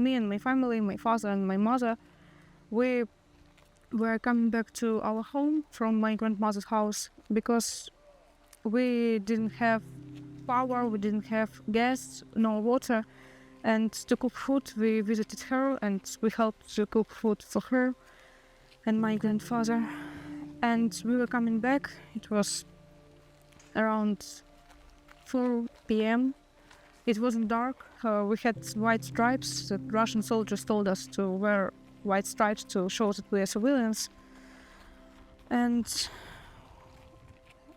me and my family, my father and my mother, we were coming back to our home from my grandmother's house because we didn't have power, we didn't have gas, no water. And to cook food, we visited her and we helped to cook food for her and my grandfather. And we were coming back. It was around 4 p.m. It wasn't dark. We had white stripes. The Russian soldiers told us to wear white stripes to show that we are civilians. And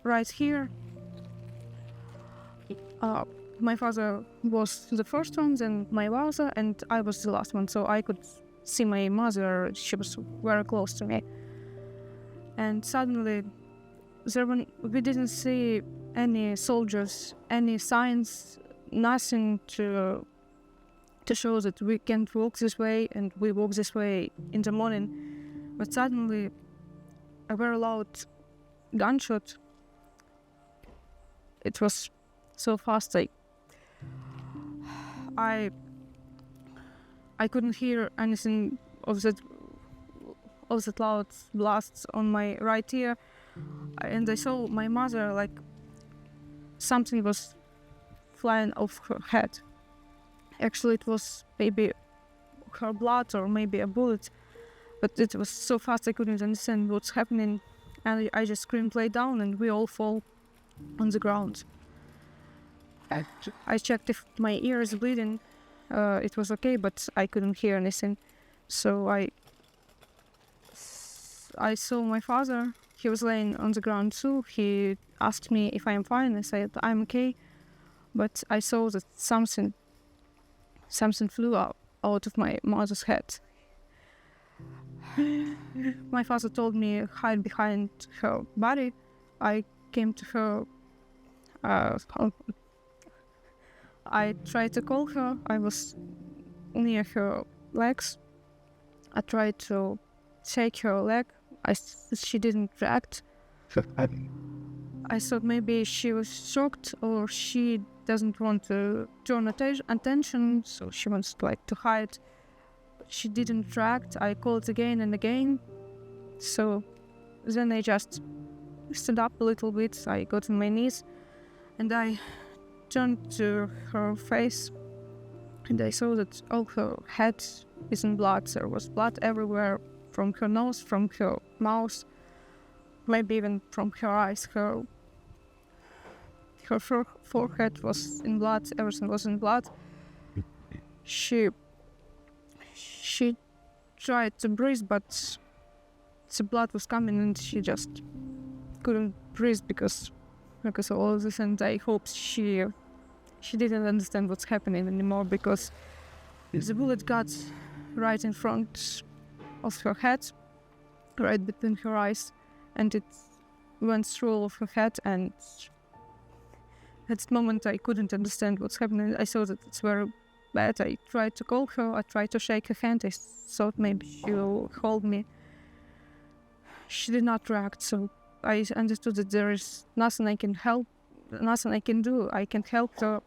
right here, my father was the first one, then my mother, and I was the last one. So I could see my mother. She was very close to me. And suddenly, we didn't see any soldiers, any signs, nothing to show that we can't walk this way, and we walk this way in the morning. But suddenly, a very loud gunshot. It was so fast, I couldn't hear anything of that loud blasts on my right ear, and I saw my mother like something was flying off her head. Actually, it was maybe her blood or maybe a bullet, but it was so fast I couldn't understand what's happening, and I just screamed, "Lay down!" and we all fall on the ground. I checked if my ear is bleeding. It was okay, but I couldn't hear anything. So I saw my father. He was laying on the ground too. He asked me if I'm fine. I said I'm okay, but I saw that something flew out of my mother's head. My father told me hide behind her body. I came to her. I tried to call her. I was near her legs. I tried to shake her leg. She didn't react. I thought maybe she was shocked or she doesn't want to turn attention, so she wants to hide. She didn't react. I called again and again. So then I just stood up a little bit. I got on my knees and I turned to her face, and I saw that all her head is in blood. There was blood everywhere, from her nose, from her mouth, maybe even from her eyes. Her forehead was in blood. Everything was in blood. She tried to breathe, but the blood was coming, and she just couldn't breathe because of all of this. And I hope she didn't understand what's happening anymore, because the bullet got right in front of her head, right between her eyes, and it went through all of her head. And at that moment I couldn't understand what's happening. I saw that it's very bad. I tried to call her. I tried to shake her hand. I thought maybe she will hold me. She did not react, so I understood that there is nothing I can do. I can't help her.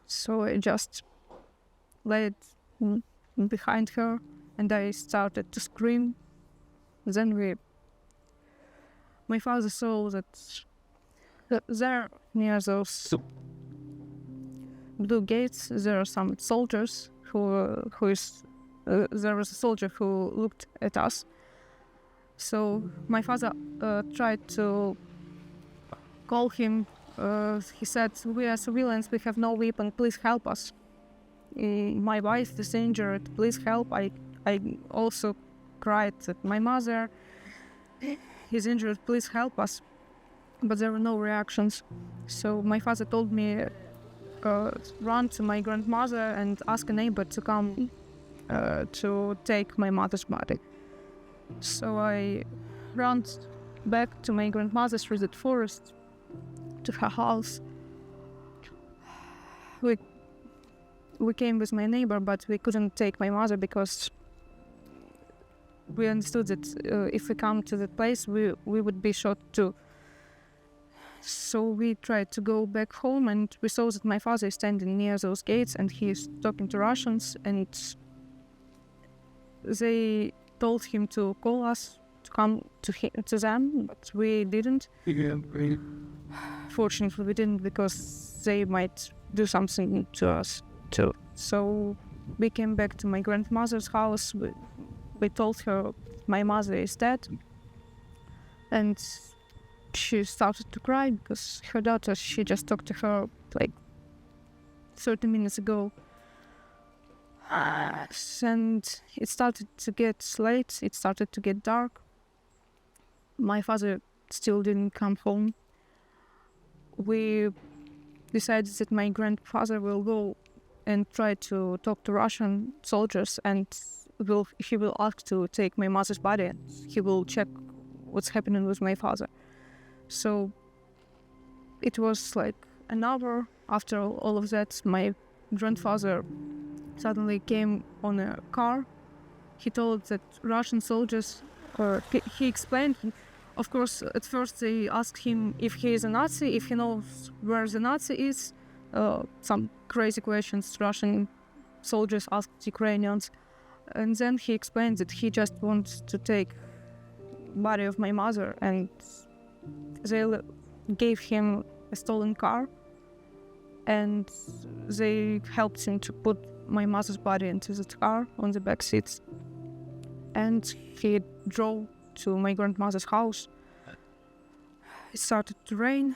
So I just laid behind her and I started to scream. Then my father saw that there, near those blue gates, there are some soldiers there was a soldier who looked at us. So my father tried to call him. He said, "We are civilians, we have no weapon, please help us. My wife is injured, please help." I also cried that my mother is injured, please help us. But there were no reactions. So my father told me run to my grandmother and ask a neighbor to come to take my mother's body. So I ran back to my grandmother through the forest to her house. We came with my neighbor, but we couldn't take my mother because we understood that if we come to the place, we would be shot too. So we tried to go back home, and we saw that my father is standing near those gates and he's talking to Russians, and they told him to call us to come to them, but we didn't. Fortunately, we didn't, because they might do something to us too. So we came back to my grandmother's house. We told her my mother is dead, and she started to cry because her daughter, she just talked to her like 30 minutes ago. And it started to get late, it started to get dark. My father still didn't come home. We decided that my grandfather will go and try to talk to Russian soldiers, and he will ask to take my mother's body, and he will check what's happening with my father. So it was like an hour after all of that, my grandfather suddenly came on a car. He told that Russian soldiers, he explained, of course, at first they asked him if he is a Nazi, if he knows where the Nazi is. Some crazy questions Russian soldiers asked Ukrainians. And then he explained that he just wants to take body of my mother, and they gave him a stolen car, and they helped him to put my mother's body into the car on the back seats, and he drove to my grandmother's house. It started to rain.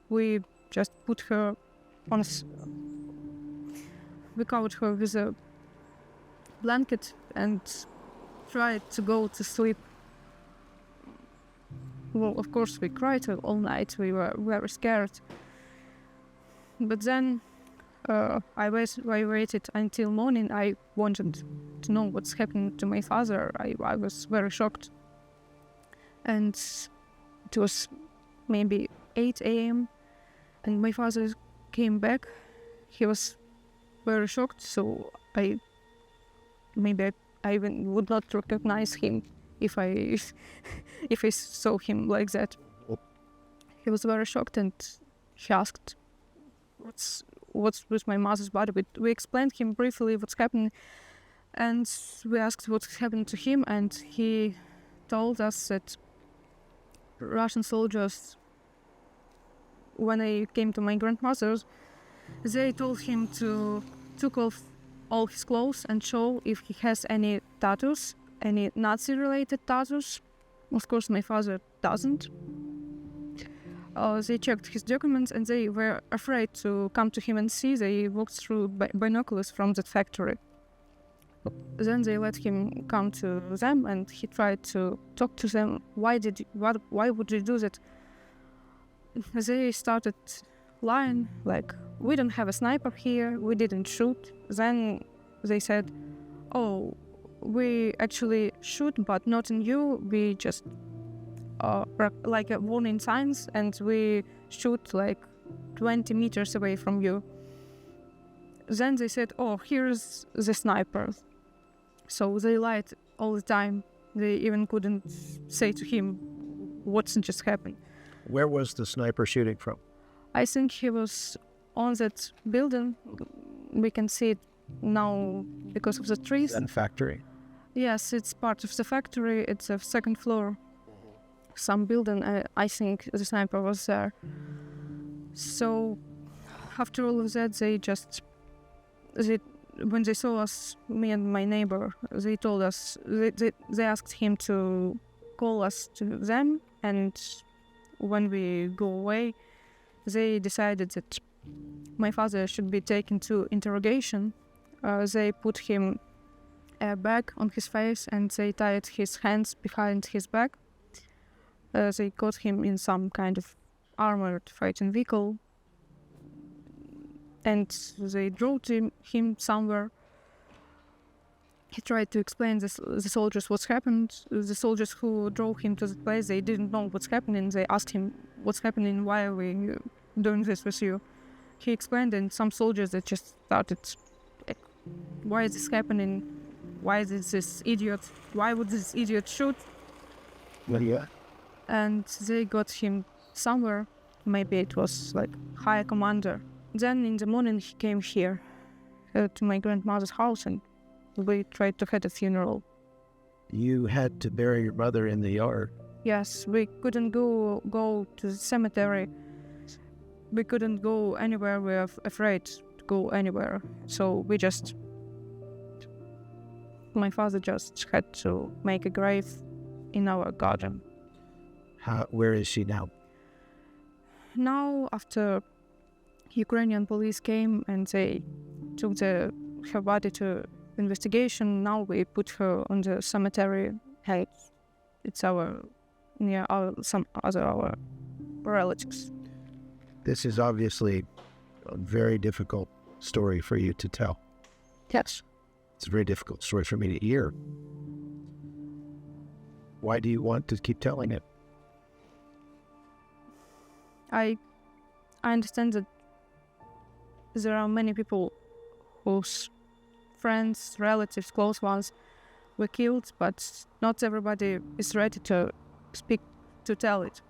We just put her on we covered her with a blanket and tried to go to sleep. Well, of course, we cried all night. We were very scared. But then I waited until morning. I wanted to know what's happening to my father. I was very shocked. And it was maybe 8 a.m. and my father came back. He was very shocked, so I even would not recognize him if I saw him like that. He was very shocked, and he asked, "What's with my mother's body?" We explained him briefly what's happening, and we asked what happened to him, and he told us that Russian soldiers, when they came to my grandmother's, they told him to take off all his clothes and show if he has any tattoos, any Nazi-related tattoos. Of course, my father doesn't. They checked his documents, and they were afraid to come to him and see. They walked through binoculars from that factory. Then they let him come to them, and he tried to talk to them. Why would you do that? They started lying, like, we don't have a sniper here, we didn't shoot. Then they said, oh, we actually shoot, but not in you. We just like a warning signs, and we shoot like 20 meters away from you. Then they said, oh, here's the sniper. So they lied all the time. They even couldn't say to him what's just happened. Where was the sniper shooting from? I think he was on that building. We can see it now because of the trees. That factory? Yes, it's part of the factory. It's a second floor. Some building. I think the sniper was there. So after all of that, when they saw us, me and my neighbor, they told us, they asked him to call us to them, and when we go away, they decided that my father should be taken to interrogation. They put him a bag on his face, and they tied his hands behind his back. They got him in some kind of armored fighting vehicle, and they drove him somewhere. He tried to explain the soldiers what's happened. The soldiers who drove him to the place, they didn't know what's happening. They asked him, what's happening, why are we doing this with you? He explained, and some soldiers that just started, like, why is this happening? Why would this idiot shoot? Well, yeah. And they got him somewhere. maybe it was like higher commander. Then in the morning he came here to my grandmother's house, and we tried to have a funeral. You had to bury your mother in the yard. Yes, we couldn't go to the cemetery. We couldn't go anywhere. We were afraid to go anywhere. So my father just had to make a grave in our garden. Where is she now? Now, after Ukrainian police came and they took her body to investigation, now we put her on the cemetery. And it's some other our relatives. This is obviously a very difficult story for you to tell. Yes. It's a very difficult story for me to hear. Why do you want to keep telling it? I understand that there are many people whose friends, relatives, close ones were killed, but not everybody is ready to speak, to tell it.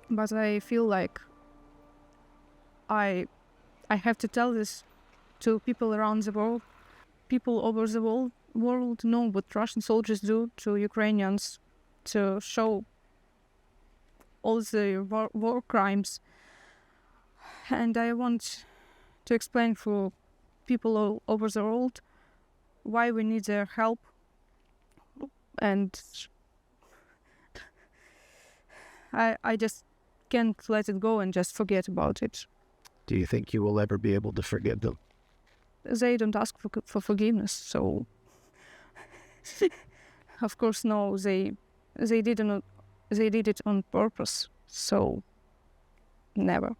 But I feel like I have to tell this to people around the world. People over the world know what Russian soldiers do to Ukrainians, to show all the war crimes. And I want to explain for people all over the world why we need their help. And I just can't let it go and just forget about it. Do you think you will ever be able to forgive them? They don't ask for forgiveness, so of course no, they did it on purpose, so never.